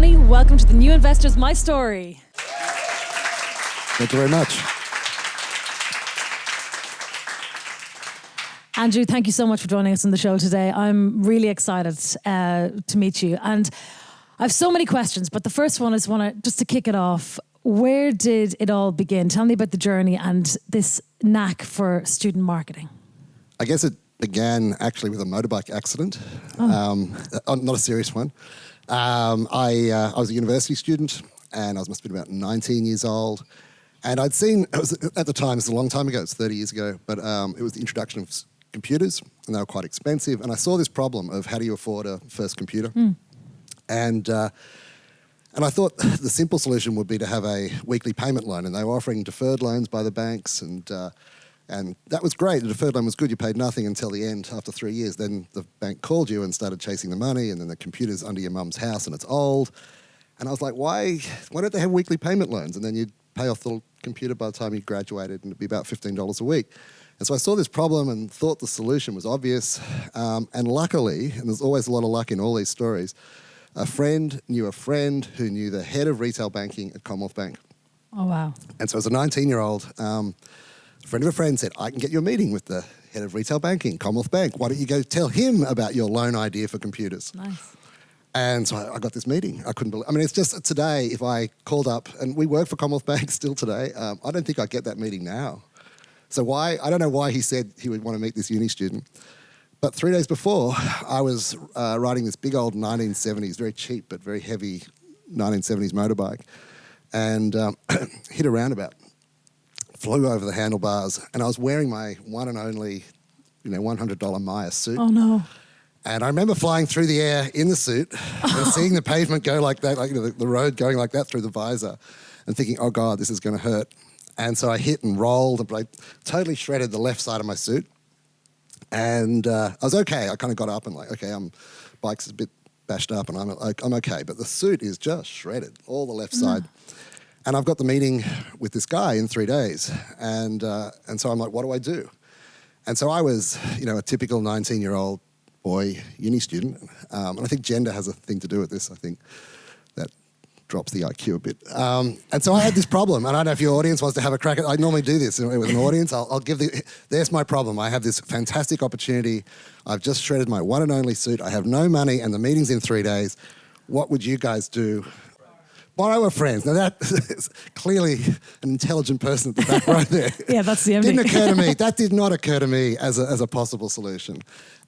Maloney. Welcome to the New Investors My Story. Thank you very much. Andrew, thank you so much for joining us on the show today. I'm really excited to meet you. And I have so many questions, but the first one is just to kick it off. Where did it all begin? Tell me about the journey and this knack for student marketing. I guess it began actually with a motorbike accident, not a serious one. I was a university student and I must have been about 19 years old. And I'd seen, at the time, it's a long time ago, it's 30 years ago, but it was the introduction of computers and they were quite expensive. And I saw this problem of how do you afford a first computer? And I thought the simple solution would be to have a weekly payment loan, and they were offering deferred loans by the banks, and that was great. The deferred loan was good. You paid nothing until the end after 3 years. Then the bank called you and started chasing the money, and then the computer's under your mum's house and it's old. And I was like, why don't they have weekly payment loans? And then you'd pay off the computer by the time you graduated, and it'd be about $15 a week. And so I saw this problem and thought the solution was obvious. And luckily, and there's always a lot of luck in all these stories, a friend knew a friend who knew the head of retail banking at Commonwealth Bank. Oh, wow. And so as a 19-year-old, a friend of a friend said, I can get you a meeting with the head of retail banking, Commonwealth Bank. Why don't you go tell him about your loan idea for computers? Nice. And so I got this meeting. I couldn't believe. I mean, it's just today, if I called up, and we work for Commonwealth Bank still today, I don't think I'd get that meeting now. So I don't know why he said he would want to meet this uni student. But 3 days before, I was riding this big old 1970s, very cheap but very heavy 1970s motorbike, and hit a roundabout, flew over the handlebars, and I was wearing my one and only, $100 Maya suit. Oh, no. And I remember flying through the air in the suit and seeing the pavement go like that, the road going like that through the visor, and thinking, oh God, this is going to hurt. And so I hit and rolled, and I totally shredded the left side of my suit. And I was okay. I kind of got up and bike's a bit bashed up, and I'm okay. But the suit is just shredded, all the left side. And I've got the meeting with this guy in 3 days, and so I'm like, what do I do? And so I was, a typical 19-year-old boy, uni student, and I think gender has a thing to do with this. I think that drops the IQ a bit. And so I had this problem, and I don't know if your audience wants to have a crack at it. I normally do this with an audience. I'll give there's my problem. I have this fantastic opportunity. I've just shredded my one and only suit. I have no money, and the meeting's in 3 days. What would you guys do? Borrow a friend. Now that is clearly an intelligent person at the back row there. Yeah, that's the MD. Didn't occur to me. That did not occur to me as a possible solution.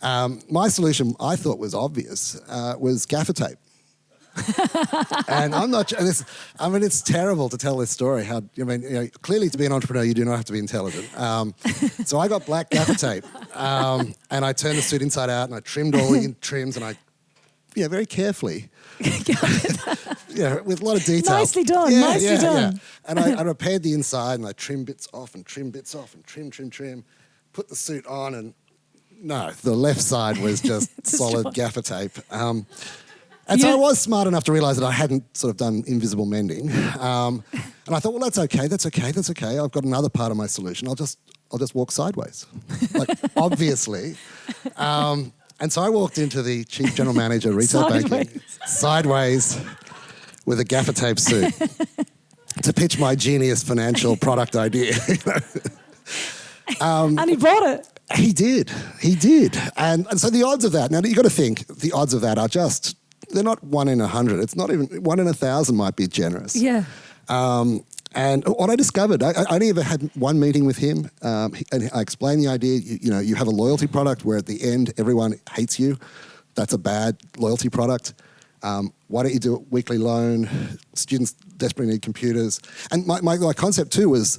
My solution, I thought was obvious, was gaffer tape. And I'm not. It's terrible to tell this story. Clearly to be an entrepreneur, you do not have to be intelligent. So I got black gaffer tape, and I turned the suit inside out, and I trimmed all the trims, and I, very carefully, with a lot of detail. Nicely done. Nicely done. And I repaired the inside, and I trimmed bits off, and trim bits off, and trim. Put the suit on, and no, the left side was just solid gaffer tape. And so I was smart enough to realise that I hadn't sort of done invisible mending. And I thought, well, that's okay. I've got another part of my solution. I'll just walk sideways, obviously. And so I walked into the chief general manager of retail banking, sideways, with a gaffer tape suit, to pitch my genius financial product idea. And he bought it. He did. And so the odds of that, now you've got to think, the odds of that are just, they're not 1 in 100. It's not even 1 in 1,000 might be generous. Yeah. And what I discovered, I only ever had one meeting with him, and I explained the idea. You have a loyalty product where at the end everyone hates you. That's a bad loyalty product. Why don't you do a weekly loan? Students desperately need computers. And my concept too was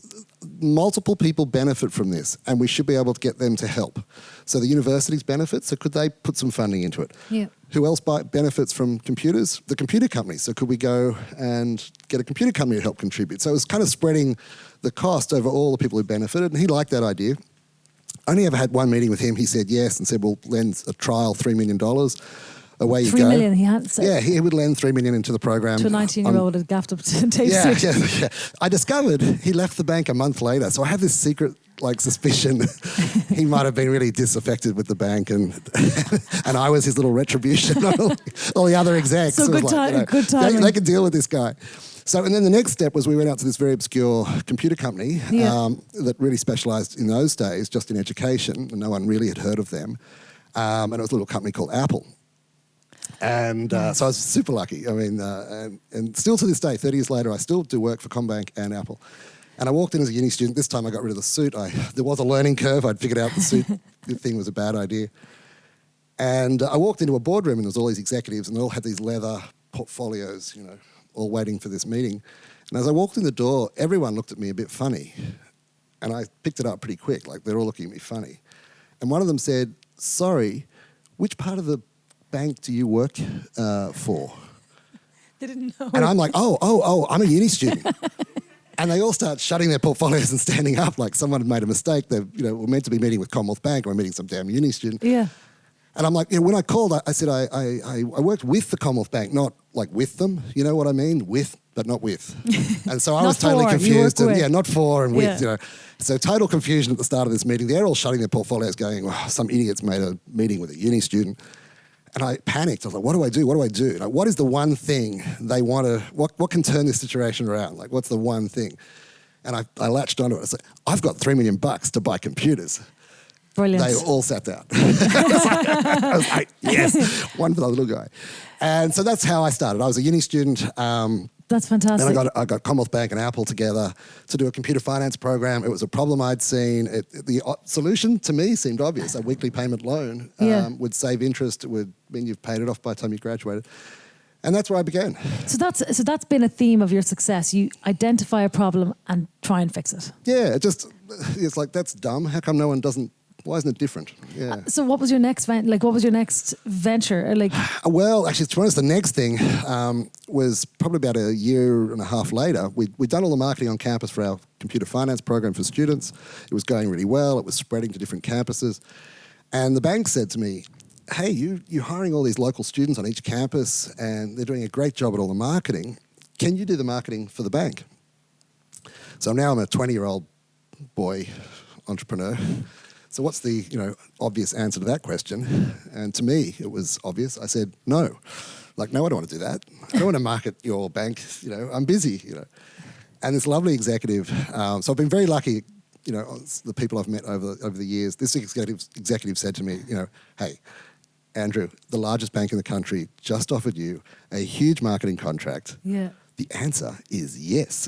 multiple people benefit from this, and we should be able to get them to help. So the universities benefit, so could they put some funding into it? Yeah. Who else benefits from computers? The computer companies. So could we go and get a computer company to help contribute? So it was kind of spreading the cost over all the people who benefited, and he liked that idea. I only ever had one meeting with him. He said yes and said, we'll lend a trial $3 million. Away you go. $3 million he had said. Yeah, he would lend $3 million into the program. To a 19-year-old with gaffed up tape suit. Yeah. I discovered he left the bank a month later. So I have this secret like suspicion he might have been really disaffected with the bank, and and I was his little retribution on all the other execs. So good timing. They could deal with this guy. So, and then the next step was we went out to this very obscure computer company that really specialised in those days just in education, and no one really had heard of them. And it was a little company called Apple. And so I was super lucky. I mean, and still to this day, 30 years later, I still do work for Combank and Apple. And I walked in as a uni student. This time I got rid of the suit. There was a learning curve. I'd figured out the suit thing was a bad idea. And I walked into a boardroom and there was all these executives and they all had these leather portfolios, you know, all waiting for this meeting. And as I walked in the door, everyone looked at me a bit funny. And I picked it up pretty quick, like they're all looking at me funny. And one of them said, "Sorry, which part of the bank do you work for?" They didn't know. And I'm like, oh, I'm a uni student. And they all start shutting their portfolios and standing up like someone had made a mistake. They, you know, were meant to be meeting with Commonwealth Bank, or we're meeting some damn uni student. Yeah. And I'm like, you know, when I called, I said I worked with the Commonwealth Bank, not like with them. You know what I mean? With, but not with. And so I was totally confused. And, yeah, not for and with, you know. So total confusion at the start of this meeting. They're all shutting their portfolios going, oh, some idiot's made a meeting with a uni student. And I panicked. I was like, what do I do? What do I do? Like, what is the one thing they want to, what can turn this situation around? Like, what's the one thing? And I latched onto it. I said, I've got $3 million to buy computers. Brilliant. They all sat down. I was like, yes, one for the little guy. And so that's how I started. I was a uni student. That's fantastic. And I got Commonwealth Bank and Apple together to do a computer finance program. It was a problem I'd seen. The solution to me seemed obvious. A weekly payment loan would save interest. It would mean you've paid it off by the time you graduated. And that's where I began. So that's been a theme of your success. You identify a problem and try and fix it. Yeah, it's like, that's dumb. How come no one doesn't? Why isn't it different? Yeah. So what was your next what was your next venture? Like, well, actually, to be honest, the next thing was probably about a year and a half later. We'd done all the marketing on campus for our computer finance program for students. It was going really well. It was spreading to different campuses. And the bank said to me, "Hey, you're hiring all these local students on each campus and they're doing a great job at all the marketing. Can you do the marketing for the bank?" So now I'm a 20-year-old boy entrepreneur. So what's the, obvious answer to that question? And to me, it was obvious. I said, no. Like, no, I don't want to do that. I don't want to market your bank. I'm busy, And this lovely executive, so I've been very lucky, the people I've met over the years. This executive said to me, "Hey, Andrew, the largest bank in the country just offered you a huge marketing contract. Yeah. The answer is yes."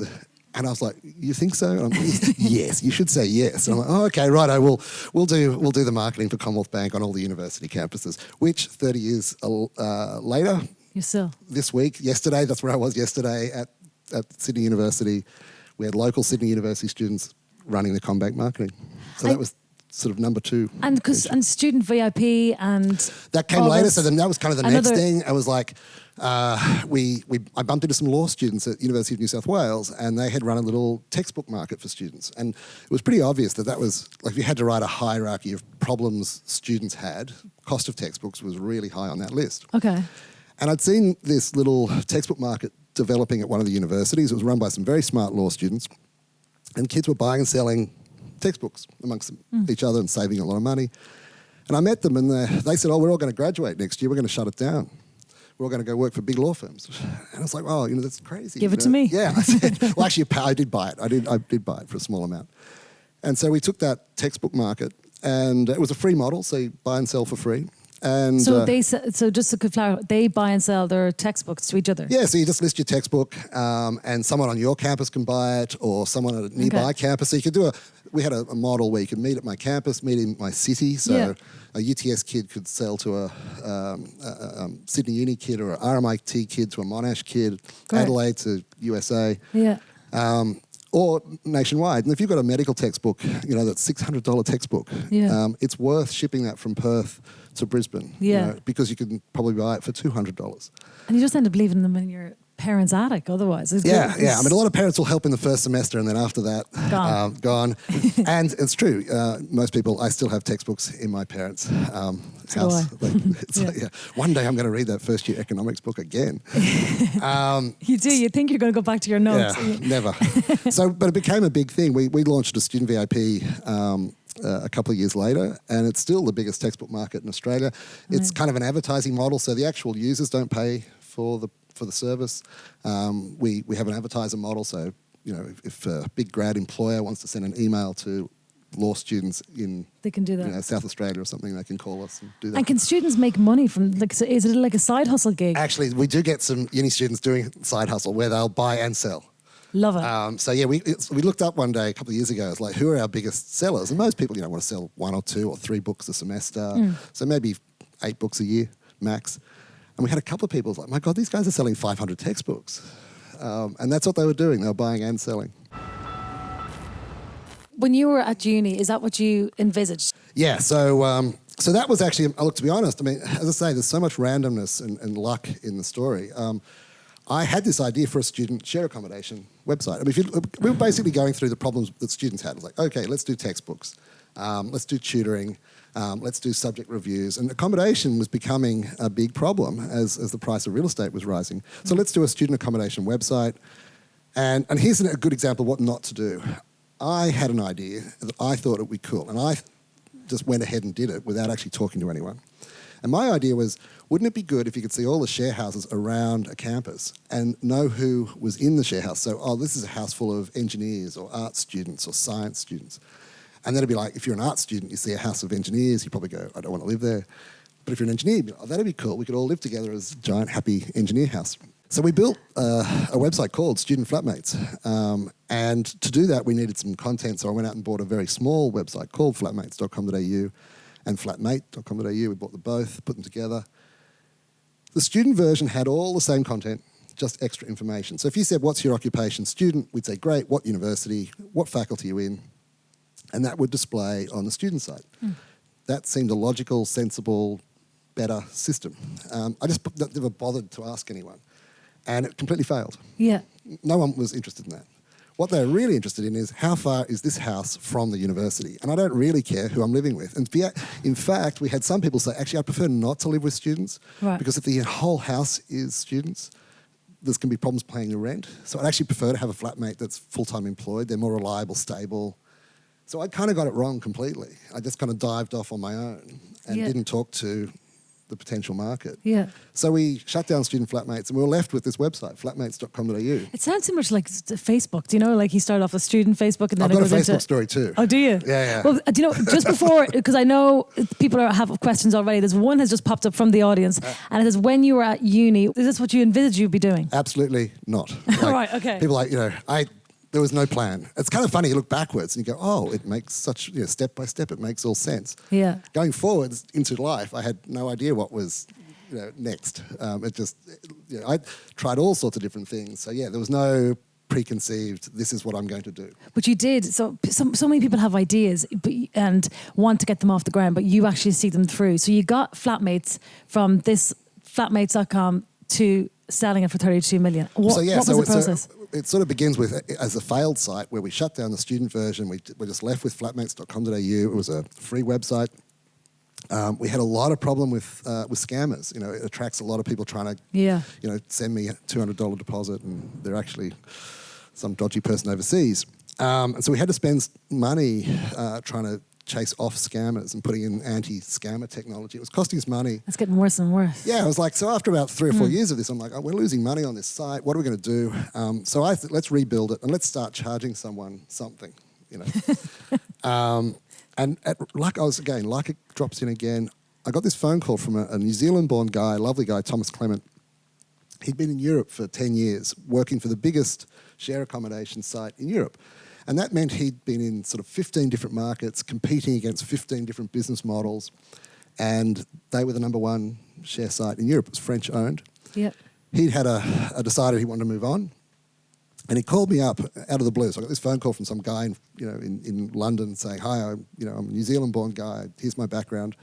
And I was like, "You think so?" And I'm like, "Yes, you should say yes." And I'm like, "Oh, okay, right. We'll do the marketing for Commonwealth Bank on all the university campuses." Which 30 years later, you're still yesterday. That's where I was yesterday at Sydney University. We had local Sydney University students running the Combank marketing. So that was sort of number two. And student VIP and that came later. So then that was kind of the next thing. I was like, I bumped into some law students at University of New South Wales, and they had run a little textbook market for students. And it was pretty obvious that was like, if you had to write a hierarchy of problems students had, cost of textbooks was really high on that list. Okay. And I'd seen this little textbook market developing at one of the universities. It was run by some very smart law students, and kids were buying and selling textbooks amongst each other and saving a lot of money. And I met them, and they said, "Oh, we're all going to graduate next year. We're going to shut it down. We're all going to go work for big law firms." And I was like, "Oh, that's crazy." Give it to me. Yeah. I said, well, actually, I did buy it. I did buy it for a small amount. And so we took that textbook market, and it was a free model, so you buy and sell for free. And so just to clarify, they buy and sell their textbooks to each other. Yeah, so you just list your textbook, and someone on your campus can buy it, or someone at a nearby campus. So you could we had a model where you could meet at my campus, meet in my city. So a UTS kid could sell to a Sydney Uni kid, or an RMIT kid to a Monash kid, Adelaide to USA. Yeah. Or nationwide. And if you've got a medical textbook, that's $600 textbook, it's worth shipping that from Perth to Brisbane, because you can probably buy it for $200. And you just end up leaving them in your parents' attic otherwise. Yeah. I mean, a lot of parents will help in the first semester, and then after that, gone. And it's true. Most people, I still have textbooks in my parents' house. One day I'm going to read that first year economics book again. You do. You think you're going to go back to your notes. Yeah, never. But it became a big thing. We launched a student VIP a couple of years later, and it's still the biggest textbook market in Australia. It's kind of an advertising model, so the actual users don't pay for the service. We have an advertiser model, so if a big grad employer wants to send an email to law students in they can do that. South Australia or something, they can call us and do that. And can students make money from, is it like a side hustle gig? Actually, we do get some uni students doing side hustle where they'll buy and sell. Love it. We looked up one day a couple of years ago. It's like, who are our biggest sellers? And most people, want to sell 1 or 2 or 3 books a semester. So maybe 8 books a year max. And we had a couple of people like, my God, these guys are selling 500 textbooks. And that's what they were doing. They were buying and selling. When you were at uni, is that what you envisaged? Yeah. So that was actually, look, to be honest, I mean, as I say, there's so much randomness and luck in the story. I had this idea for a student share accommodation website. I mean, we were basically going through the problems that students had. It was like, okay, let's do textbooks. Let's do tutoring. Let's do subject reviews. And accommodation was becoming a big problem as the price of real estate was rising. So let's do a student accommodation website. And here's a good example of what not to do. I had an idea that I thought it would be cool. And I just went ahead and did it without actually talking to anyone. And my idea was, wouldn't it be good if you could see all the share houses around a campus and know who was in the share house? So, this is a house full of engineers or art students or science students. And then it'd be like, if you're an art student, you see a house of engineers, you probably go, I don't want to live there. But if you're an engineer, you'd be like, that'd be cool. We could all live together as a giant, happy engineer house. So we built a website called Student Flatmates. And to do that, we needed some content. So I went out and bought a very small website called flatmates.com.au and flatmate.com.au. We bought them both, put them together. The student version had all the same content, just extra information. So if you said, what's your occupation? Student, we'd say, great, what university, what faculty are you in? And that would display on the student site. That seemed a logical, sensible, better system. I just never bothered to ask anyone. And it completely failed. Yeah. No one was interested in that. What they're really interested in is, how far is this house from the university? And I don't really care who I'm living with. And in fact, we had some people say, actually, I prefer not to live with students. Right. Because if the whole house is students, there's going to be problems paying the rent. So I'd actually prefer to have a flatmate that's full-time employed. They're more reliable, stable. So I kind of got it wrong completely. I just kind of dived off on my own and didn't talk to the potential market. Yeah. So we shut down Student Flatmates and we were left with this website, flatmates.com.au. It sounds so much like Facebook. Do you know, like he started off a student Facebook and then I've it got a goes Facebook story too. Oh, do you? Yeah. Well, do you know, just before, because I know people have questions already, there's one has just popped up from the audience and it says, when you were at uni, is this what you envisaged you'd be doing? Absolutely not. Right, okay. People there was no plan. It's kind of funny, you look backwards and you go, oh, it makes such, step by step, it makes all sense. Yeah. Going forwards into life, I had no idea what was next. I tried all sorts of different things. So there was no preconceived, this is what I'm going to do. But you did. So many people have ideas and want to get them off the ground, but you actually see them through. So you got Flatmates from this flatmates.com to selling it for 32 million. What was the process? It sort of begins with, as a failed site where we shut down the student version, we're just left with flatmates.com.au. It was a free website. We had a lot of problem with scammers. It attracts a lot of people trying to, send me a $200 deposit and they're actually some dodgy person overseas. And so we had to spend money trying to chase off scammers and putting in anti-scammer technology. It was costing us money. It's getting worse and worse. Yeah, I was like, so after about 3 or 4 years of this, I'm like, we're losing money on this site. What are we going to do? So I thought, let's rebuild it and let's start charging someone something, And like it drops in again. I got this phone call from a New Zealand-born guy, lovely guy, Thomas Clement. He'd been in Europe for 10 years, working for the biggest share accommodation site in Europe. And that meant he'd been in sort of 15 different markets, competing against 15 different business models. And they were the number one share site in Europe. It was French-owned. Yep. He'd had decided he wanted to move on. And he called me up out of the blue. So I got this phone call from some guy in London saying, hi, I'm a New Zealand-born guy. Here's my background.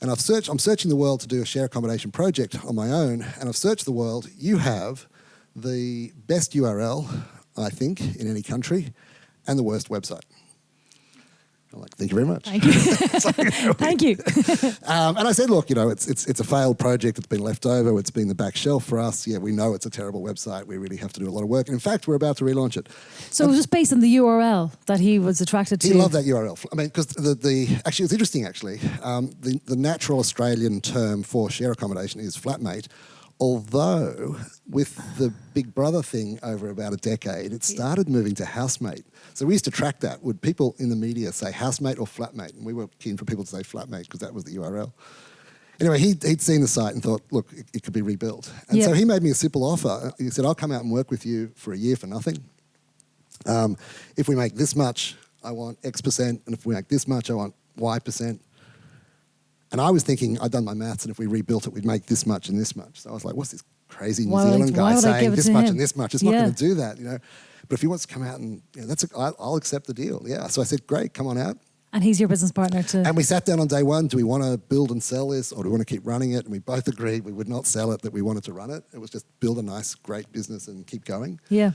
And I'm searching the world to do a share accommodation project on my own, and I've searched the world. You have the best URL, I think, in any country, and the worst website. I'm like, thank you very much. Thank you. Thank you. And I said, look, it's a failed project. It's been left over. It's been the back shelf for us. Yeah, we know it's a terrible website. We really have to do a lot of work. And in fact, we're about to relaunch it. So it was just based on the URL that he was attracted to. He loved that URL. I mean, because actually, it's interesting, actually. The natural Australian term for share accommodation is flatmate. Although, with the Big Brother thing over about a decade, it started moving to housemate. So we used to track that. Would people in the media say housemate or flatmate? And we were keen for people to say flatmate because that was the URL. Anyway, he'd seen the site and thought, look, it could be rebuilt. And so he made me a simple offer. He said, I'll come out and work with you for a year for nothing. If we make this much, I want X percent. And if we make this much, I want Y percent. And I was thinking, I'd done my maths, and if we rebuilt it, we'd make this much and this much. So I was like, what's this crazy New Zealand guy saying this much and this much? It's not going to do that, But if he wants to come out and, I'll accept the deal. Yeah. So I said, great, come on out. And he's your business partner too. And we sat down on day one. Do we want to build and sell this, or do we want to keep running it? And we both agreed we would not sell it, that we wanted to run it. It was just build a nice, great business and keep going. Yeah.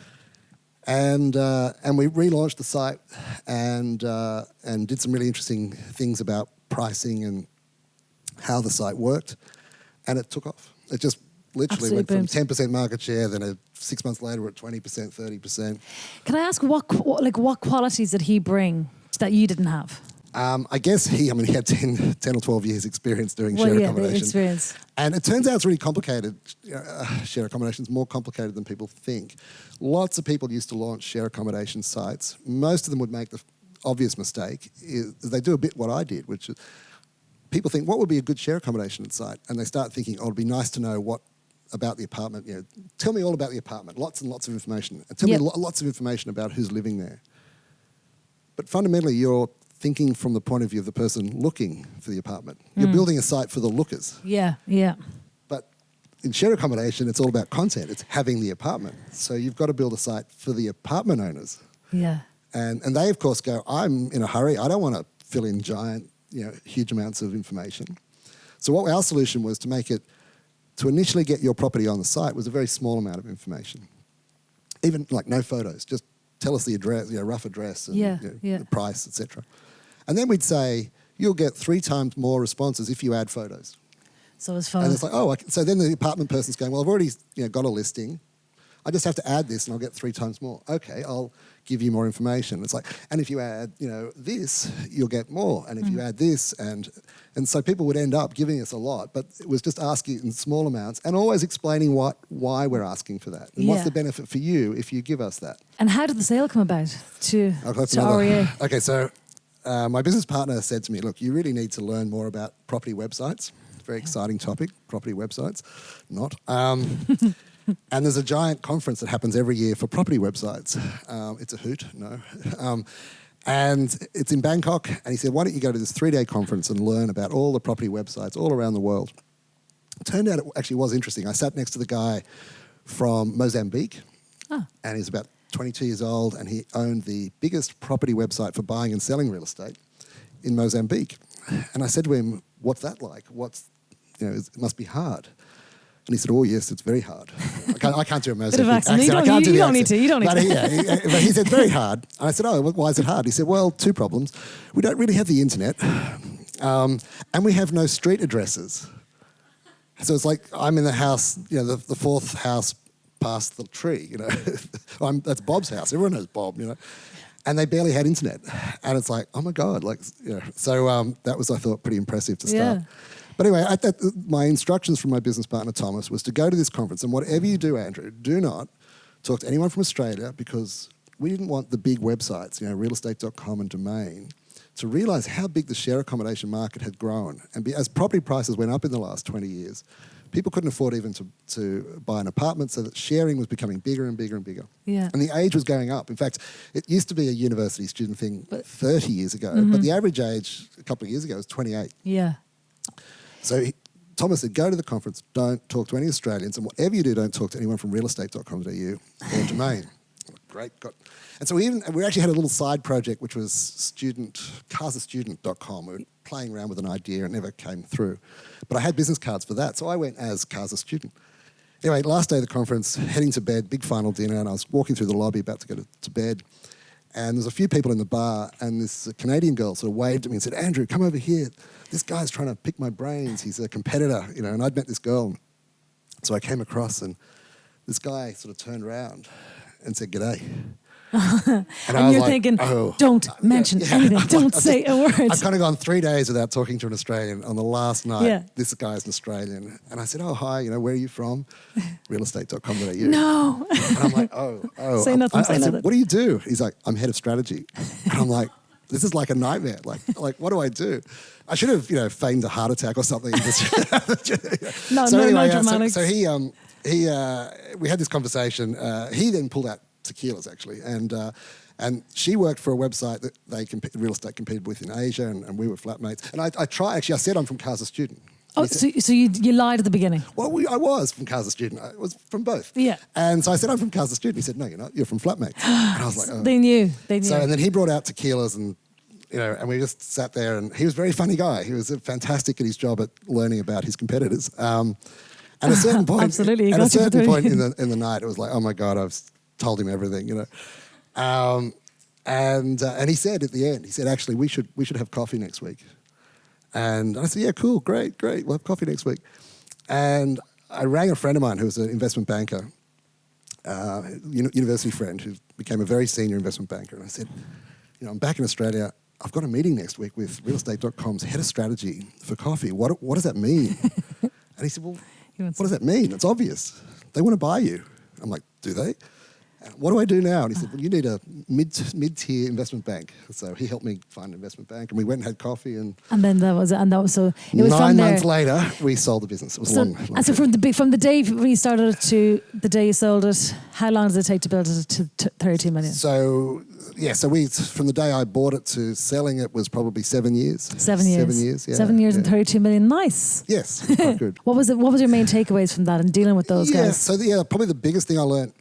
And we relaunched the site and did some really interesting things about pricing and how the site worked, and it took off. It just literally went from 10% market share, then 6 months later we're at 20%, 30%. Can I ask what qualities did he bring that you didn't have? I guess he had 10 or 12 years experience doing share accommodation. The experience. And it turns out it's really complicated. Share accommodation is more complicated than people think. Lots of people used to launch share accommodation sites. Most of them would make the obvious mistake is they do a bit what I did, which is people think, what would be a good share accommodation site? And they start thinking, it'd be nice to know what about the apartment. Tell me all about the apartment, lots and lots of information. And tell me lots of information about who's living there. But fundamentally, you're thinking from the point of view of the person looking for the apartment. You're building a site for the lookers. Yeah, yeah. But in share accommodation, it's all about content. It's having the apartment. So you've got to build a site for the apartment owners. Yeah. And they, of course, go, I'm in a hurry. I don't want to fill in giant, huge amounts of information. So what our solution was to initially get your property on the site was a very small amount of information. Even like no photos, just tell us the address, rough address and the price, etc. And then we'd say, you'll get 3 times more responses if you add photos. So it's fun. And it's like, so then the apartment person's going, well, I've already got a listing. I just have to add this and I'll get 3 times more. Okay, I'll give you more information. It's like, and if you add, this, you'll get more. And if you add this, and so people would end up giving us a lot, but it was just asking in small amounts and always explaining why we're asking for that. And what's the benefit for you if you give us that. And how did the sale come about to REA? Okay, so my business partner said to me, look, you really need to learn more about property websites. Very exciting topic, property websites. Not. And there's a giant conference that happens every year for property websites. It's a hoot, no. And it's in Bangkok. And he said, why don't you go to this 3-day conference and learn about all the property websites all around the world. It turned out it actually was interesting. I sat next to the guy from Mozambique. And he's about 22 years old. And he owned the biggest property website for buying and selling real estate in Mozambique. And I said to him, what's that like? It must be hard. And he said, oh, yes, it's very hard. I can't do a Mozambique accent. You don't need to. But he said, very hard. And I said, oh, why is it hard? He said, well, 2 problems. We don't really have the internet, and we have no street addresses. So it's like I'm in the house, the 4th house past the tree, that's Bob's house. Everyone knows Bob, And they barely had internet. And it's like, oh, my God. So that was, I thought, pretty impressive to start. Yeah. But anyway, my instructions from my business partner, Thomas, was to go to this conference. And whatever you do, Andrew, do not talk to anyone from Australia, because we didn't want the big websites, realestate.com and Domain, to realise how big the share accommodation market had grown. And as property prices went up in the last 20 years, people couldn't afford even to buy an apartment, so that sharing was becoming bigger and bigger and bigger. Yeah. And the age was going up. In fact, it used to be a university student thing 30 years ago, but the average age a couple of years ago was 28. Yeah. So Thomas said, go to the conference, don't talk to any Australians, and whatever you do, don't talk to anyone from realestate.com.au or Domain. Great. And so we actually had a little side project, which was carsastudent.com. playing around with an idea and never came through. But I had business cards for that, so I went as Casa student. Anyway, last day of the conference, heading to bed, big final dinner, and I was walking through the lobby about to go to bed, and there's a few people in the bar, and this Canadian girl sort of waved at me and said, "Andrew, come over here. This guy's trying to pick my brains. He's a competitor," and I'd met this girl. So I came across, and this guy sort of turned around and said, "G'day." And you're thinking, don't mention anything, don't say a word. I've kind of gone 3 days without talking to an Australian. On the last night, this guy's an Australian. And I said, "Oh, hi, where are you from?" Realestate.com.au. No. And I'm like, oh. Say nothing, I say said, nothing. "What do you do?" He's like, "I'm head of strategy." And I'm like, this is like a nightmare. Like, what do I do? I should have, feigned a heart attack or something. No dramatic. So we had this conversation. He then pulled out tequilas, actually, and she worked for a website that real estate competed with in Asia, and we were flatmates. And I said I'm from Casa student. Oh, so you lied at the beginning? Well, I was from Casa student. I was from both. Yeah. And so I said, "I'm from Casa student." He said, "No, you're not. You're from Flatmates." And I was like, "Oh." They knew. So, and then he brought out tequilas and we just sat there, and he was a very funny guy. He was fantastic at his job at learning about his competitors. And at a certain point, absolutely, at a certain point in the night, it was like, oh my God, I've told him everything, And he said at the end, "Actually, we should have coffee next week." And I said, "Yeah, cool, great. We'll have coffee next week." And I rang a friend of mine who was an investment banker, university friend who became a very senior investment banker. And I said, "I'm back in Australia. I've got a meeting next week with realestate.com's head of strategy for coffee. What does that mean?" And he said, "Well, what does that mean? It's obvious. They want to buy you." I'm like, "Do they? What do I do now?" And he said, "Well, you need a mid-tier investment bank." So he helped me find an investment bank, and we went and had coffee. And then that was so it was 9 months later, we sold the business. It was long. And so from the day when you started it to the day you sold it, how long does it take to build it to 32 million? So from the day I bought it to selling it was probably 7 years. 7 years. 7 years. Yeah. 7 years and 32 million. Nice. Yes, quite good. What was your main takeaways from that and dealing with those guys? So probably the biggest thing I learned.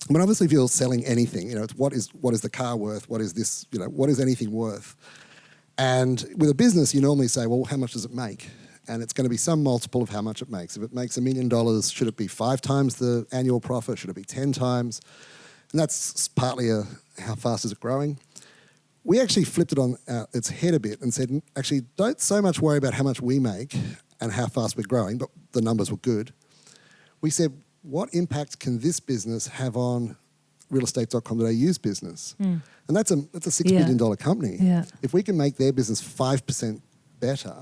I mean, obviously, if you're selling anything, it's what is the car worth? What is this? What is anything worth? And with a business, you normally say, well, how much does it make? And it's going to be some multiple of how much it makes. If it makes $1 million, should it be 5 times the annual profit? Should it be 10 times? And that's partly how fast is it growing? We actually flipped it on its head a bit and said, actually, don't so much worry about how much we make and how fast we're growing, but the numbers were good. We said, what impact can this business have on realestate.com.au's business? And that's a $6 billion company. Yeah. If we can make their business 5% better,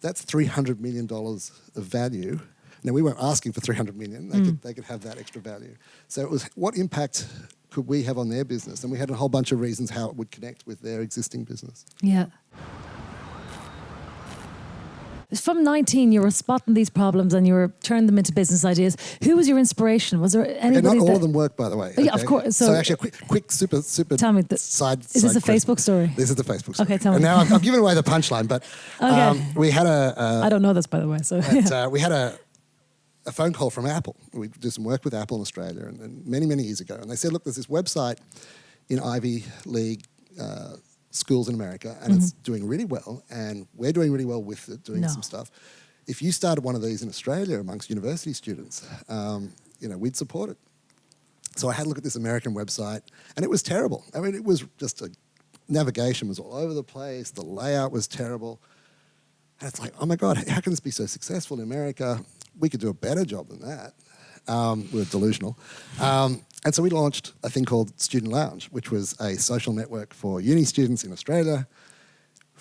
that's $300 million of value. Now, we weren't asking for $300 million. They could have that extra value. So it was, what impact could we have on their business? And we had a whole bunch of reasons how it would connect with their existing business. Yeah. From 19, you were spotting these problems and you were turning them into business ideas. Who was your inspiration? Was there anybody? Not all of them work, by the way. Yeah, of course. So actually, a quick, super. Tell me, side. Is this a Facebook story? This is the Facebook story. Okay, tell me. And now I've given away the punchline, but we had I don't know this, by the way. So we had a phone call from Apple. We did some work with Apple in Australia, and many, many years ago. And they said, look, there's this website in Ivy League schools in America, and it's doing really well, and we're doing really well with it, doing some stuff. If you started one of these in Australia amongst university students, we'd support it. So I had a look at this American website, and it was terrible. I mean, it was just navigation was all over the place. The layout was terrible. And it's like, oh my God, how can this be so successful in America? We could do a better job than that. We were delusional. And so we launched a thing called Student Lounge, which was a social network for uni students in Australia.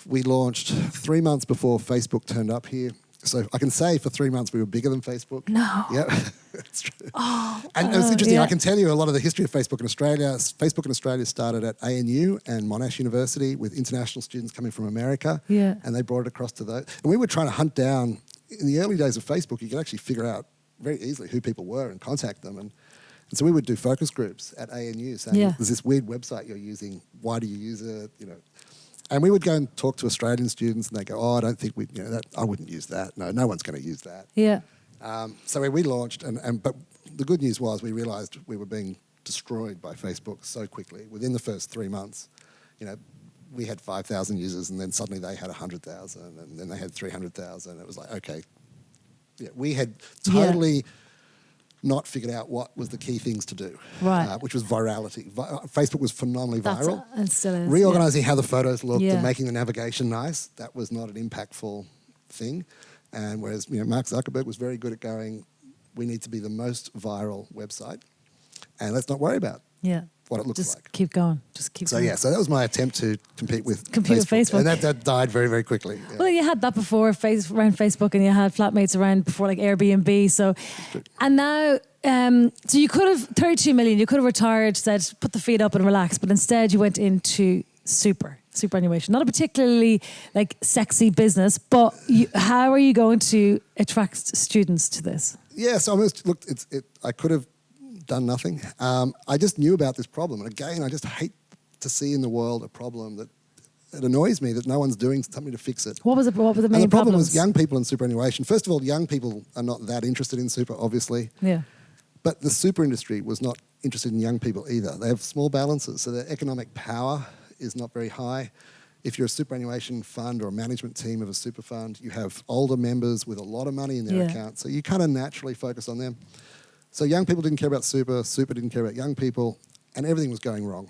We launched 3 months before Facebook turned up here. So I can say for 3 months we were bigger than Facebook. No. Yeah, that's true. And it was interesting. I can tell you a lot of the history of Facebook in Australia. Facebook in Australia started at ANU and Monash University with international students coming from America. Yeah. And they brought it across to those. And we were trying to hunt down, in the early days of Facebook, you could actually figure out very easily who people were and contact them. And so we would do focus groups at ANU saying, there's this weird website you're using. Why do you use it? And we would go and talk to Australian students, and they go, "Oh, I don't think I wouldn't use that. No one's going to use that." Yeah. So we launched, but the good news was we realised we were being destroyed by Facebook so quickly. Within the first 3 months, we had 5,000 users, and then suddenly they had 100,000, and then they had 300,000. It was like, okay, yeah, we had totally not figured out what was the key things to do, right? Which was virality. Facebook was phenomenally viral. It still is. Reorganizing how the photos looked and making the navigation nice, that was not an impactful thing. And whereas Mark Zuckerberg was very good at going, we need to be the most viral website, and let's not worry about what it looks just like. Keep going. Just keep going. So that was my attempt to compete with Facebook. And that died very, very quickly. Yeah. Well, you had that before around Facebook, and you had Flatmates around before, like Airbnb. So, and now, so you could have 32 million. You could have retired, said put the feet up and relax, but instead you went into superannuation. Not a particularly like sexy business, but how are you going to attract students to this? Yeah, so I could have done nothing. I just knew about this problem, and again, I just hate to see in the world a problem that it annoys me that no one's doing something to fix it. What were the main problems? And the problem was young people in superannuation. First of all, young people are not that interested in super, obviously. Yeah. But the super industry was not interested in young people either. They have small balances, so their economic power is not very high. If you're a superannuation fund or a management team of a super fund, you have older members with a lot of money in their account, so you kind of naturally focus on them. So young people didn't care about super didn't care about young people, and everything was going wrong.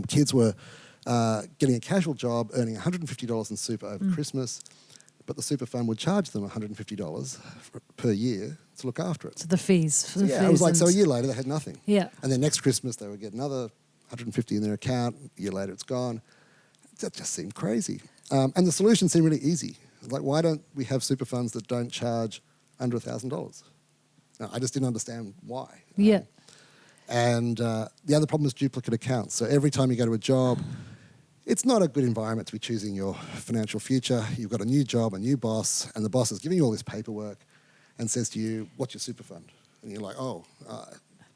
Kids were getting a casual job, earning $150 in super over Christmas, but the super fund would charge them $150 per year to look after it. So the fees. It was like, so a year later they had nothing. Yeah. And then next Christmas they would get another $150 in their account, a year later it's gone. That just seemed crazy. And the solution seemed really easy. Like, why don't we have super funds that don't charge under $1,000? No, I just didn't understand why. Yeah. And the other problem is duplicate accounts. So every time you go to a job, it's not a good environment to be choosing your financial future. You've got a new job, a new boss, and the boss is giving you all this paperwork and says to you, what's your super fund? And you're like,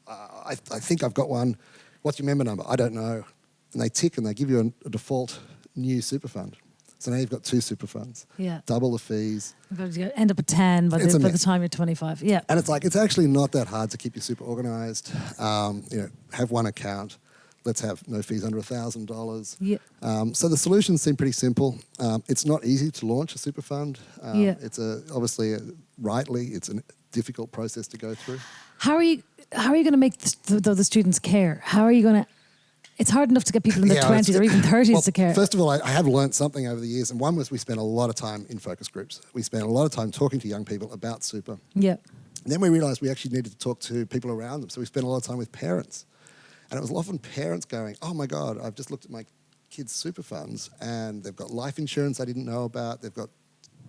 I think I've got one. What's your member number? I don't know. And they tick and they give you a default new super fund. So now you've got two super funds. Yeah. Double the fees. You end up at 10 by the time you're 25. Yeah. And it's actually not that hard to keep your super organised. Have one account. Let's have no fees under $1,000. Yeah. So the solutions seem pretty simple. It's not easy to launch a super fund. It's obviously it's a difficult process to go through. How are you going to make the students care? How are you going to? It's hard enough to get people in their 20s or even 30s to care. First of all, I have learnt something over the years, and one was we spent a lot of time in focus groups. We spent a lot of time talking to young people about super. Yeah. And then we realised we actually needed to talk to people around them, so we spent a lot of time with parents. And it was often parents going, oh my God, I've just looked at my kids' super funds, and they've got life insurance I didn't know about, they've got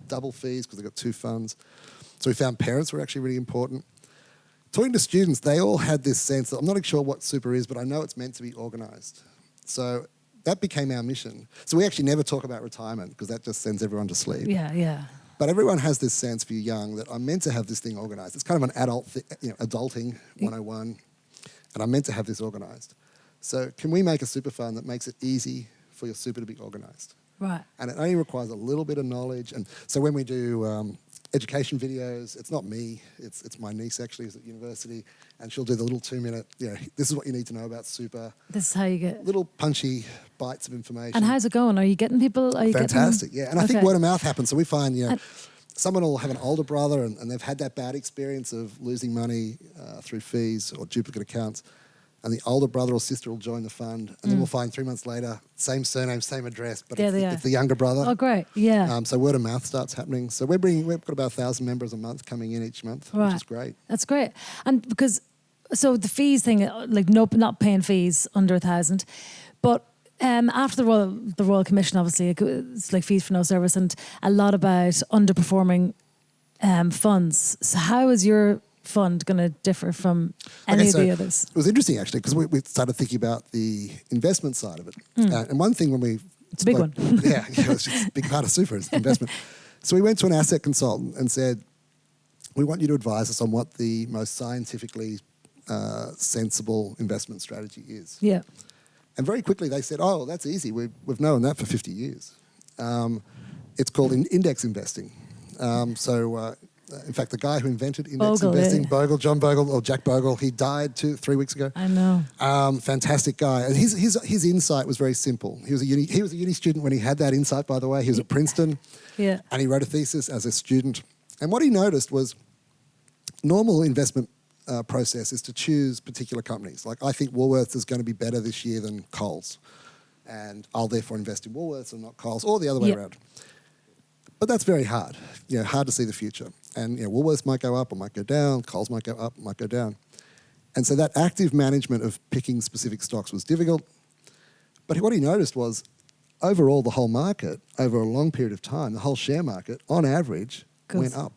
double fees because they've got two funds. So we found parents were actually really important. Talking to students, they all had this sense that I'm not sure what super is, but I know it's meant to be organised. So that became our mission. So we actually never talk about retirement because that just sends everyone to sleep. Yeah. But everyone has this sense for you young that I'm meant to have this thing organised. It's kind of an adulting 101, and I'm meant to have this organised. So can we make a super fund that makes it easy for your super to be organised? Right. And it only requires a little bit of knowledge. And so when we do education videos, it's not me, it's my niece actually who's at university, and she'll do the little 2-minute, this is what you need to know about super. This is how you get... Little punchy bites of information. And how's it going? Are you getting people? Fantastic, yeah. And I think word of mouth happens. So we find, someone will have an older brother and they've had that bad experience of losing money through fees or duplicate accounts. And the older brother or sister will join the fund, and then we'll find 3 months later, same surname, same address, but it's the younger brother. Oh, great, yeah. So word of mouth starts happening. So we've got about 1,000 members a month coming in each month, which is great. That's great. And because, so the fees thing, like not paying fees under 1,000, but after the Royal Commission, obviously, it's like fees for no service and a lot about underperforming funds. So how is your fund going to differ from any of the others? It was interesting actually because we started thinking about the investment side of it. And one thing when we... It's a big one. It's just a big part of super is investment. So we went to an asset consultant and said, we want you to advise us on what the most scientifically sensible investment strategy is. Yeah. And very quickly they said, oh, that's easy. We've known that for 50 years. It's called index investing. In fact, the guy who invented index Bogle, investing, yeah. Bogle, John Bogle, or Jack Bogle, he died 3 weeks ago. I know. Fantastic guy. And his insight was very simple. He was a uni student when he had that insight, by the way. He was at Princeton. Yeah. And he wrote a thesis as a student. And what he noticed was normal investment process is to choose particular companies. Like, I think Woolworths is going to be better this year than Coles. And I'll therefore invest in Woolworths and not Coles, or the other way around. But that's very hard. Hard to see the future. And Woolworths might go up or might go down. Coles might go up, might go down. And so that active management of picking specific stocks was difficult. But what he noticed was, overall, the whole market, over a long period of time, the whole share market, on average, went up.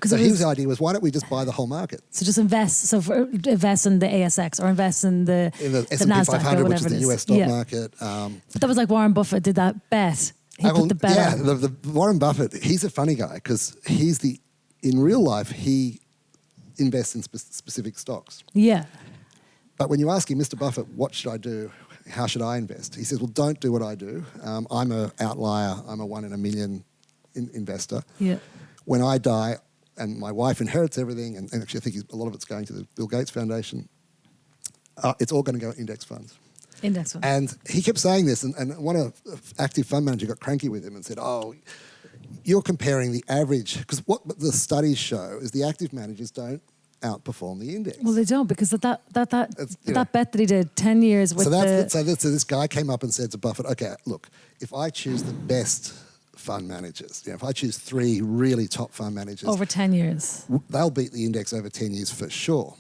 So his idea was, why don't we just buy the whole market? So just invest. So invest in the ASX or invest in the S&P NASDAQ 500, which is the US stock yeah. market. But that was like Warren Buffett did that bet. He put the bet on. The Warren Buffett, he's a funny guy because in real life, he invests in specific stocks. Yeah. But when you ask him, Mr. Buffett, what should I do? How should I invest? He says, well, don't do what I do. I'm an outlier. I'm a 1 in a million investor. Yeah. When I die and my wife inherits everything, and actually I think a lot of it's going to the Bill Gates Foundation, it's all going to go index funds. Index funds. And he kept saying this, and one active fund manager got cranky with him and said, oh, you're comparing the average, because what the studies show is the active managers don't outperform the index. Well, they don't, because that bet that he did 10 years with so this guy came up and said to Buffett, okay, look, if I choose the best fund managers, if I choose 3 really top fund managers over 10 years, they'll beat the index over 10 years for sure.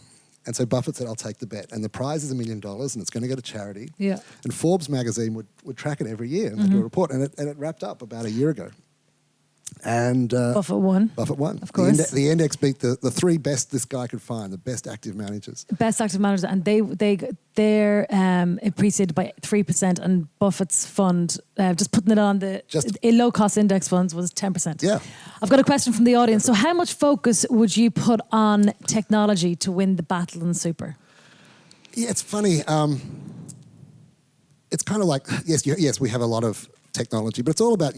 And so Buffett said, I'll take the bet. And the prize is $1 million, and it's going to go to charity. Yeah. And Forbes magazine would track it every year, and they do a report. And it wrapped up about a year ago. And Buffett won. Buffett won. Of course. The index beat the 3 best this guy could find, the best active managers. Best active managers, and they're appreciated by 3%, and Buffett's fund, just putting it on a low-cost index funds, was 10%. Yeah. I've got a question from the audience. So how much focus would you put on technology to win the battle in super? Yeah, it's funny. It's kind of like, yes, we have a lot of technology, but it's all about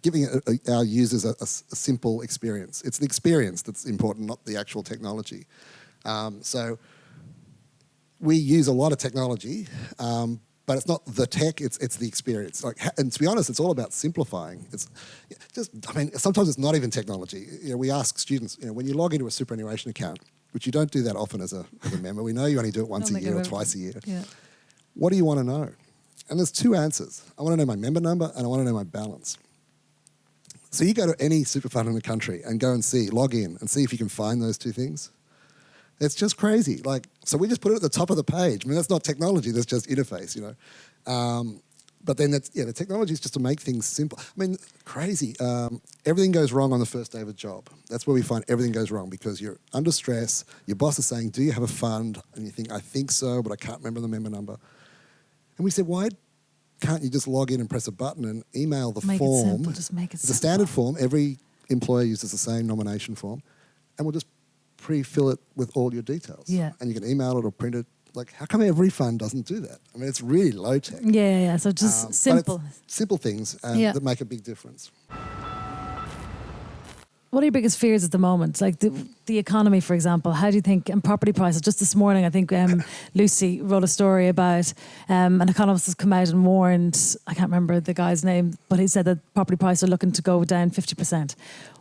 giving our users a simple experience. It's the experience that's important, not the actual technology. So we use a lot of technology, but it's not the tech, it's the experience. And to be honest, it's all about simplifying. Sometimes it's not even technology. We ask students, when you log into a superannuation account, which you don't do that often as a member, we know you only do it once a year or twice a year. Yeah. What do you want to know? And there's 2 answers. I want to know my member number and I want to know my balance. So you go to any super fund in the country and log in and see if you can find those 2 things. It's just crazy. So we just put it at the top of the page. That's not technology, that's just interface, But then the technology is just to make things simple. Crazy. Everything goes wrong on the first day of a job. That's where we find everything goes wrong, because you're under stress. Your boss is saying, do you have a fund? And you think, I think so, but I can't remember the member number. And we said, why can't you just log in and press a button and email the form? It simple. Just make it simple. It's a standard form. Every employer uses the same nomination form. And we'll just pre-fill it with all your details. Yeah. And you can email it or print it. How come every fund doesn't do that? It's really low tech. Yeah. So just simple. Simple things that make a big difference. What are your biggest fears at the moment? Like the economy, for example. How do you think, and property prices? Just this morning, I think Lucy wrote a story about an economist has come out and warned, I can't remember the guy's name, but he said that property prices are looking to go down 50%.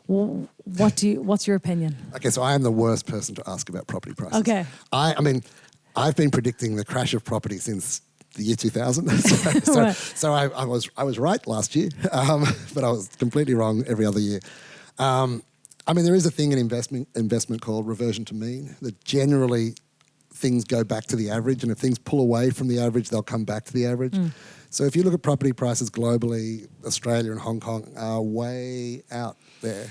What's your opinion? Okay, so I am the worst person to ask about property prices. Okay. I've been predicting the crash of property since the year 2000. So I was right last year, but I was completely wrong every other year. There is a thing in investment called reversion to mean, that generally things go back to the average, and if things pull away from the average, they'll come back to the average. So if you look at property prices globally, Australia and Hong Kong are way out there.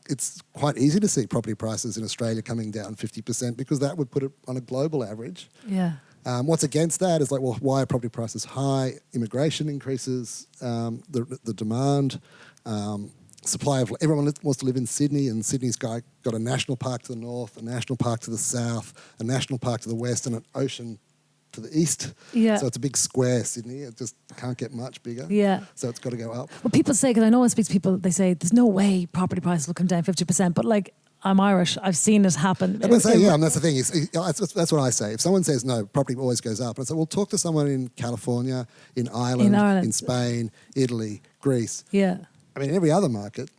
It's quite easy to see property prices in Australia coming down 50%, because that would put it on a global average. Yeah. What's against that is why are property prices high? Immigration increases the demand. Supply of everyone wants to live in Sydney, and Sydney's got a national park to the north, a national park to the south, a national park to the west, and an ocean to the east. Yeah. So it's a big square Sydney. It just can't get much bigger. Yeah. So it's got to go up. Well, people say, because I know when I speak to people, they say there's no way property prices will come down 50%. But like, I'm Irish. I've seen it happen. And that's the thing. That's what I say. If someone says no, property always goes up. And I say, well, talk to someone in California, in Ireland, in Spain, Italy, Greece. Yeah. I mean, in every other market,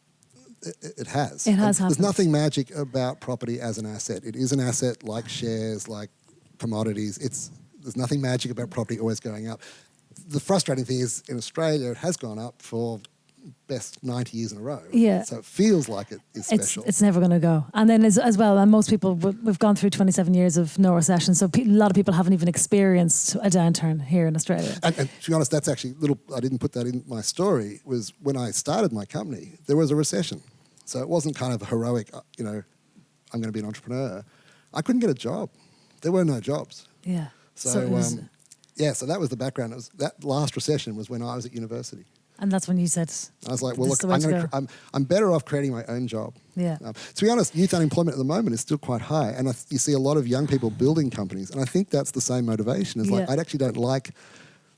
it has. It has happened. There's nothing magic about property as an asset. It is an asset like shares, like commodities. There's nothing magic about property always going up. The frustrating thing is in Australia, it has gone up for best 90 years in a row. Yeah. So it feels like it is special. It's never going to go. And then as well, and most people, we've gone through 27 years of no recession, so a lot of people haven't even experienced a downturn here in Australia. And to be honest, that's actually I didn't put that in my story, was when I started my company, there was a recession. So it wasn't kind of a heroic, I'm going to be an entrepreneur. I couldn't get a job. There were no jobs. Yeah. So so that was the background. That last recession was when I was at university. And that's when you said, I was like, well, look, I'm better off creating my own job. Yeah. To be honest, youth unemployment at the moment is still quite high. And you see a lot of young people building companies. And I think that's the same motivation. It's like, I actually don't like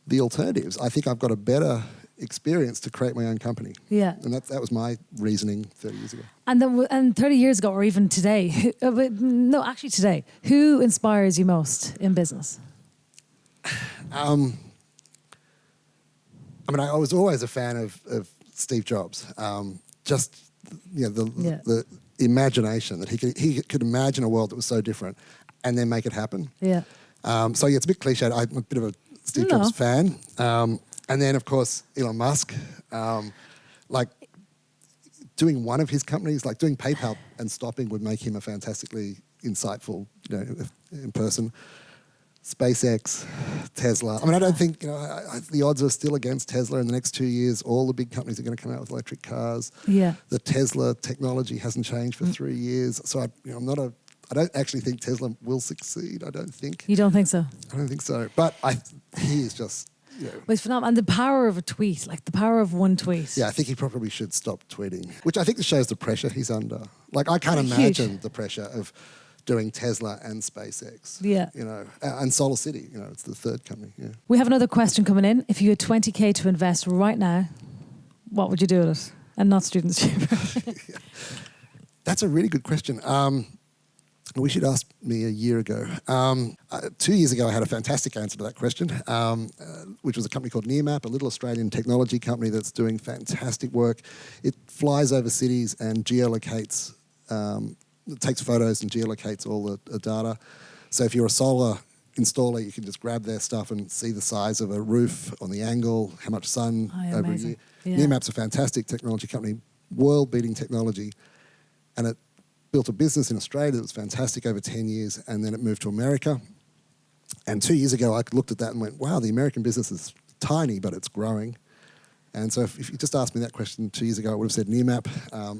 the alternatives. I think I've got a better experience to create my own company. Yeah. And that was my reasoning 30 years ago. And 30 years ago, or even today, today, who inspires you most in business? I was always a fan of Steve Jobs. The imagination that he could imagine a world that was so different and then make it happen. Yeah. It's a bit cliched. I'm a bit of a Steve Jobs fan. And then, of course, Elon Musk. Doing one of his companies, like doing PayPal and stopping, would make him a fantastically insightful, in person. SpaceX, Tesla. I don't think, the odds are still against Tesla in the next 2 years. All the big companies are going to come out with electric cars. Yeah. The Tesla technology hasn't changed for 3 years. So I don't actually think Tesla will succeed. I don't think. You don't think so? I don't think so. But he is just, Well, it's phenomenal. And the power of a tweet, like the power of one tweet. Yeah, I think he probably should stop tweeting, which I think shows the pressure he's under. Like, I can't imagine the pressure of doing Tesla and SpaceX. Yeah. And Solar City, it's the third company. Yeah. We have another question coming in. If you had 20K to invest right now, what would you do with it? And not students' cheaper. That's a really good question. We should ask me a year ago. 2 years ago, I had a fantastic answer to that question, which was a company called Nearmap, a little Australian technology company that's doing fantastic work. It flies over cities and geolocates. It takes photos and geolocates all the data. So if you're a solar installer, you can just grab their stuff and see the size of a roof on the angle, how much sun over a year. Yeah. Nearmap's a fantastic technology company, world-beating technology, and it built a business in Australia that was fantastic over 10 years, and then it moved to America. And 2 years ago, I looked at that and went, wow, the American business is tiny, but it's growing. And so if you just asked me that question 2 years ago, I would have said Nearmap.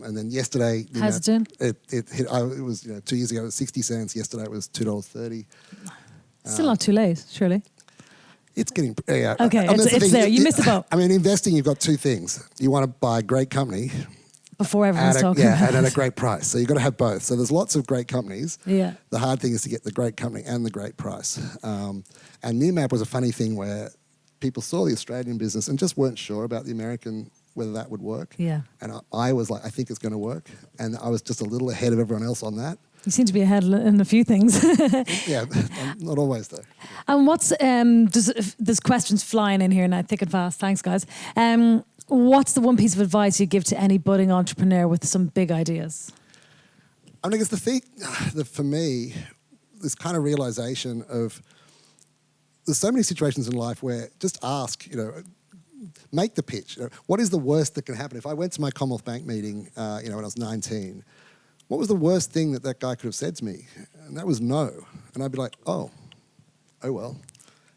And then yesterday... How's it doing? It hit, it was, 2 years ago, it was 60 cents. Yesterday, it was $2.30. Still not too late, surely. It's getting... Yeah. Okay, it's there. You missed the boat. Investing, you've got two things. You want to buy a great company... Before everyone's talking about it. And at a great price. So you've got to have both. So there's lots of great companies. Yeah. The hard thing is to get the great company and the great price. And Nearmap was a funny thing where people saw the Australian business and just weren't sure about the American, whether that would work. Yeah. And I was like, I think it's going to work. And I was just a little ahead of everyone else on that. You seem to be ahead in a few things. Yeah, not always though. And what's, there's questions flying in here now, thick and fast. Thanks, guys. What's the one piece of advice you give to any budding entrepreneur with some big ideas? I think it's the thing that for me, this kind of realization of there's so many situations in life where just ask, make the pitch. What is the worst that can happen? If I went to my Commonwealth Bank meeting, when I was 19, what was the worst thing that guy could have said to me? And that was no. And I'd be like, oh well.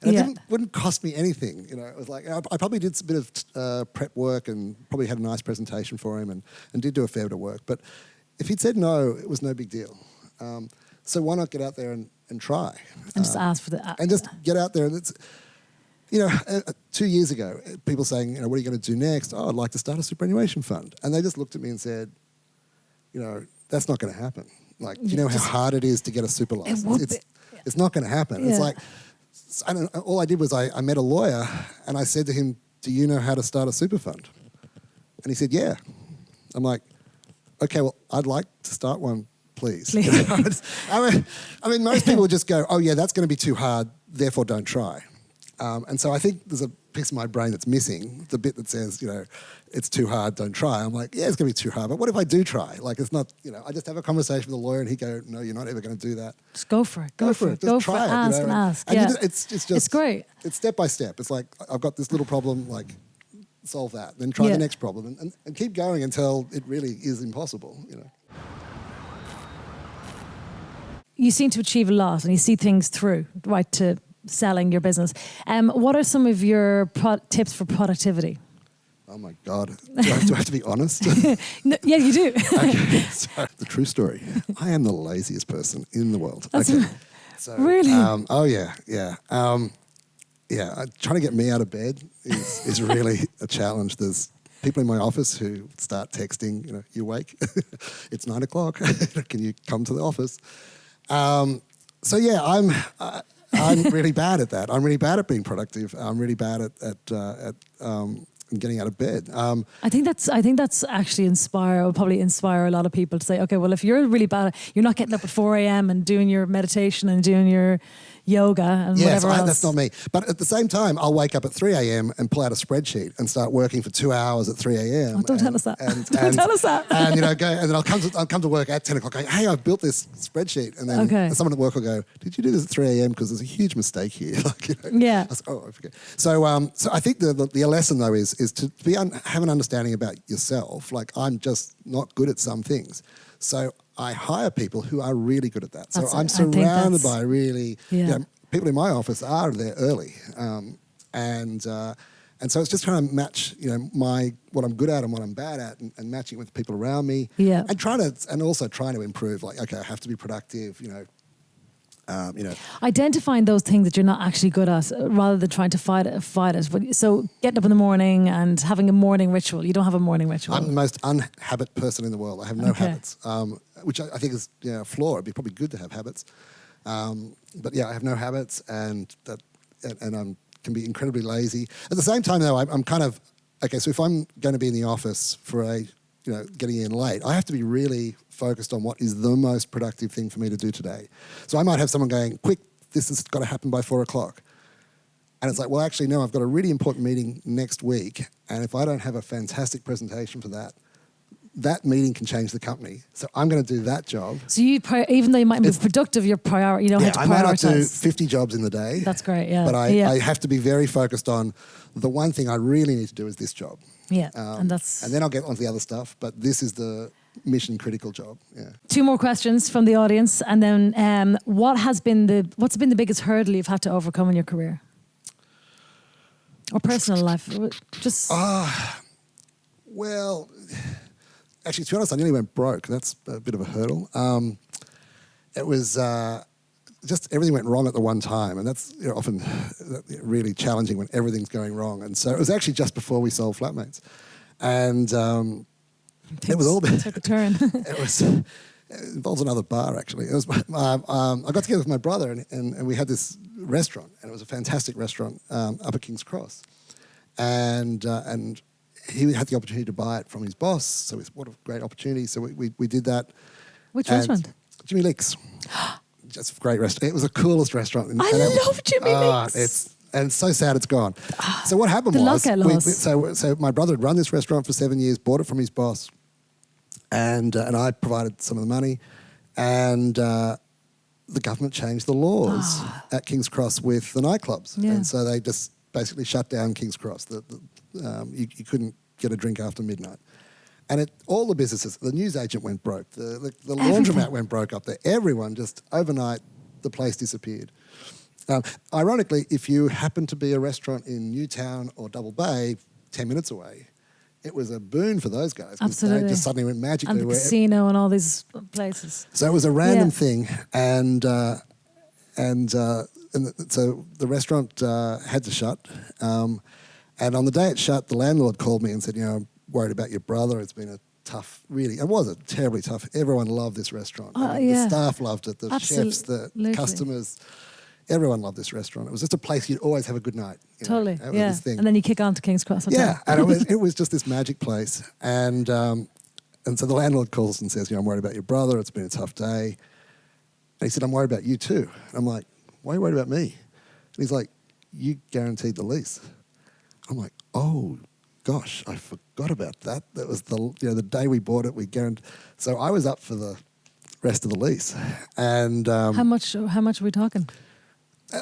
And it wouldn't cost me anything. It was like, I probably did a bit of prep work and probably had a nice presentation for him and did do a fair bit of work. But if he'd said no, it was no big deal. So why not get out there and try? And just ask for the... and just get out there. And it's, 2 years ago, people saying, what are you going to do next? Oh, I'd like to start a superannuation fund. And they just looked at me and said, that's not going to happen. Like, do you know how hard it is to get a super license? It's not going to happen. Yeah. It's like... and all I did was I met a lawyer and I said to him, do you know how to start a super fund? And he said, yeah. I'm like, okay, well, I'd like to start one, please. I mean, most people would just go, oh yeah, that's going to be too hard, therefore don't try. And so I think there's a piece of my brain that's missing, the bit that says, it's too hard, don't try. I'm like, yeah, it's going to be too hard, but what if I do try? Like, it's not, I just have a conversation with a lawyer and he go, no, you're not ever going to do that. Just go for it. Go for it. Just try it. Ask and ask. And yeah. It's great. It's step by step. It's like, I've got this little problem, like, solve that. Then try the next problem and keep going until it really is impossible, You seem to achieve a lot and you see things through, right, to selling your business. What are some of your tips for productivity? Oh my God. Do I have to be honest? No, yeah, you do. Okay, so the true story. I am the laziest person in the world. Really? Oh yeah. Trying to get me out of bed is really a challenge. There's people in my office who start texting, you awake? It's 9:00. Can you come to the office? So yeah, I'm really bad at that. I'm really bad at being productive. I'm really bad at getting out of bed. I think that's actually will probably inspire a lot of people to say, okay, well, if you're really bad, you're not getting up at 4 a.m. and doing your meditation and doing your yoga and whatever else. That's not me. But at the same time, I'll wake up at 3 a.m. and pull out a spreadsheet and start working for 2 hours at 3 a.m. Oh, don't tell us that. Don't tell us that. And then I'll come to work at 10 o'clock going, hey, I've built this spreadsheet. And then someone at work will go, did you do this at 3 a.m. because there's a huge mistake here. Yeah. I forget. So I think the lesson though is to have an understanding about yourself. Like, I'm just not good at some things. So I hire people who are really good at that. So I'm surrounded by really, people in my office are there early. And so it's just trying to match, what I'm good at and what I'm bad at and matching with the people around me. Yeah. And also trying to improve, like, okay, I have to be productive, Identifying those things that you're not actually good at rather than trying to fight it. So getting up in the morning and having a morning ritual. You don't have a morning ritual. I'm the most unhabit person in the world. I have no habits, which I think is a flaw. It'd be probably good to have habits. But yeah, I have no habits and I can be incredibly lazy. At the same time though, I'm kind of, okay, so if I'm going to be in the office for getting in late, I have to be really focused on what is the most productive thing for me to do today. So I might have someone going, quick, this has got to happen by 4 o'clock. And it's like, well, actually, no, I've got a really important meeting next week. And if I don't have a fantastic presentation for that meeting can change the company. So I'm going to do that job. So even though you might be productive, you don't have to prioritize. I might not do 50 jobs in the day. That's great, yeah. But I have to be very focused on the one thing I really need to do is this job. Yeah, and then I'll get onto the other stuff. But this is the mission critical job. Yeah. 2 more questions from the audience, and then what's been the biggest hurdle you've had to overcome in your career or personal life? Just well, actually, to be honest, I nearly went broke. That's a bit of a hurdle. It was just everything went wrong at the one time, and that's often really challenging when everything's going wrong. And so it was actually just before we sold Flatmates, and it was all took a turn. It involves another bar actually. It was I got together with my brother and we had this restaurant, and it was a fantastic restaurant up at King's Cross, and he had the opportunity to buy it from his boss. So what a great opportunity! So we did that. Which restaurant? Jimmy Leek's. Just a great restaurant. It was the coolest restaurant. I love Jimmy Leek's. It's so sad it's gone. So what happened so my brother had run this restaurant for 7 years, bought it from his boss, and I provided some of the money, and the government changed the laws at King's Cross with the nightclubs, and so they just basically shut down King's Cross. You couldn't get a drink after midnight. And all the businesses, the newsagent went broke, the laundromat went broke up there. Everyone just, overnight, the place disappeared. Ironically, if you happen to be a restaurant in Newtown or Double Bay, 10 minutes away, it was a boon for those guys. Absolutely. They just suddenly went magically. And the casino and all these places. So it was a random thing. And so the restaurant had to shut. And on the day it shut, the landlord called me and said, I'm worried about your brother. It's been a tough, really, it was a terribly tough. Everyone loved this restaurant. The staff loved it, the chefs, the customers. everyone loved this restaurant. It was just a place you'd always have a good night. Totally, It was yeah. this thing. And then you kick on to King's Cross Hotel. Yeah, and it was just this magic place. And so the landlord calls and says, I'm worried about your brother. It's been a tough day. And he said, I'm worried about you too. And I'm like, why are you worried about me? And he's like, you guaranteed the lease. I'm like, oh, gosh, I forgot about that. That was the day we bought it. We guaranteed. So I was up for the rest of the lease. And How much are we talking?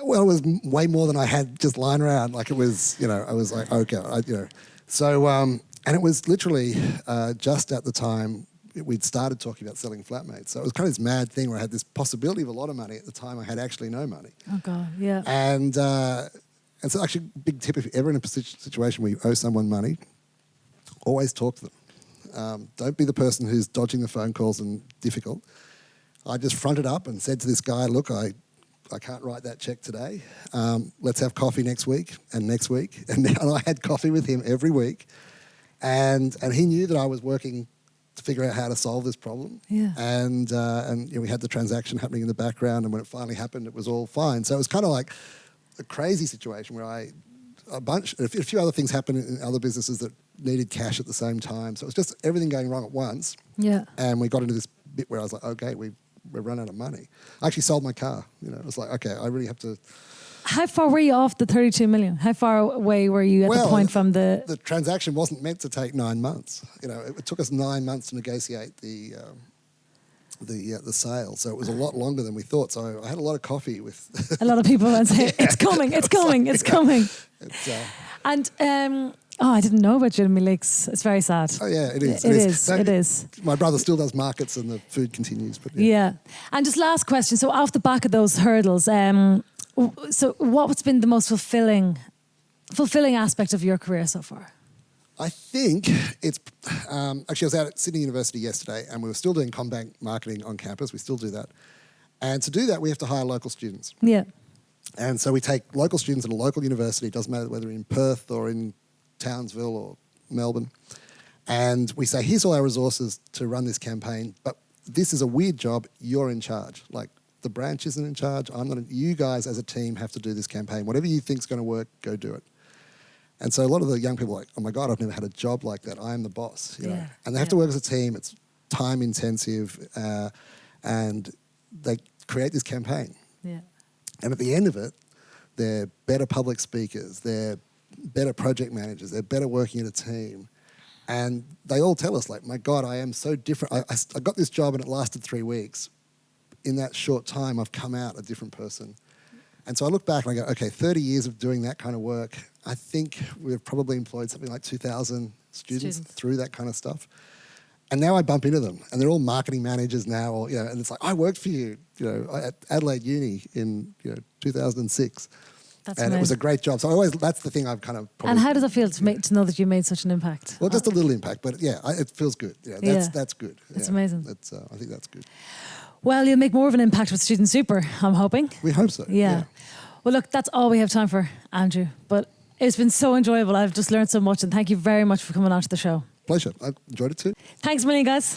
well, it was way more than I had just lying around. Like it was, I was like, okay, So, and it was literally just at the time we'd started talking about selling Flatmates. So it was kind of this mad thing where I had this possibility of a lot of money. At the time, I had actually no money. Oh God, yeah. And so actually, big tip, if you're ever in a situation where you owe someone money, always talk to them. Don't be the person who's dodging the phone calls and difficult. I just fronted up and said to this guy, look, I can't write that check today. Let's have coffee next week and next week. And I had coffee with him every week. And he knew that I was working to figure out how to solve this problem. Yeah. And we had the transaction happening in the background, and when it finally happened, it was all fine. So it was kind of like a crazy situation where a few other things happened in other businesses that needed cash at the same time. So it was just everything going wrong at once. Yeah. And we got into this bit where I was like, okay, we've run out of money. I actually sold my car. It was like, okay, I really have to. How far were you off the 32 million? How far away were you at the point from the... The transaction wasn't meant to take 9 months. It took us 9 months to negotiate the sale. So it was a lot longer than we thought. So I had a lot of coffee with... A lot of people and say, it's coming, it's coming, it's coming. And... I didn't know about Jimmy Leaks. It's very sad. Oh, yeah, it is. It is. My brother still does markets and the food continues. But yeah. And just last question. So off the back of those hurdles, so what's been the most fulfilling aspect of your career so far? I think it's... actually, I was out at Sydney University yesterday and we were still doing CommBank marketing on campus. We still do that. And to do that, we have to hire local students. Yeah. And so we take local students at a local university, doesn't matter whether in Perth or in Townsville or Melbourne, and we say, here's all our resources to run this campaign, but this is a weird job, you're in charge. Like, the branch isn't in charge, you guys as a team have to do this campaign. Whatever you think's going to work, go do it. And so a lot of the young people are like, oh my God, I've never had a job like that, I am the boss. You know? And they have to work as a team, it's time intensive, and they create this campaign. Yeah. And at the end of it, they're better public speakers, they're better project managers, they're better working in a team. And they all tell us, like, my God, I am so different. I got this job and it lasted 3 weeks. In that short time, I've come out a different person. And so I look back and I go, okay, 30 years of doing that kind of work, I think we've probably employed something like 2,000 students through that kind of stuff. And now I bump into them and they're all marketing managers now, or, and it's like, I worked for you, at Adelaide Uni in, 2006. That's and amazing. It was a great job. So that's the thing I've kind of probably... And how does it feel to know that you made such an impact? Well, just a little impact, but it feels good. That's good. It's amazing. I think that's good. Well, you'll make more of an impact with Student Super, I'm hoping. We hope so. Yeah. Well, look, that's all we have time for, Andrew. But it's been so enjoyable. I've just learned so much, and thank you very much for coming on to the show. Pleasure. I enjoyed it too. Thanks a million, guys.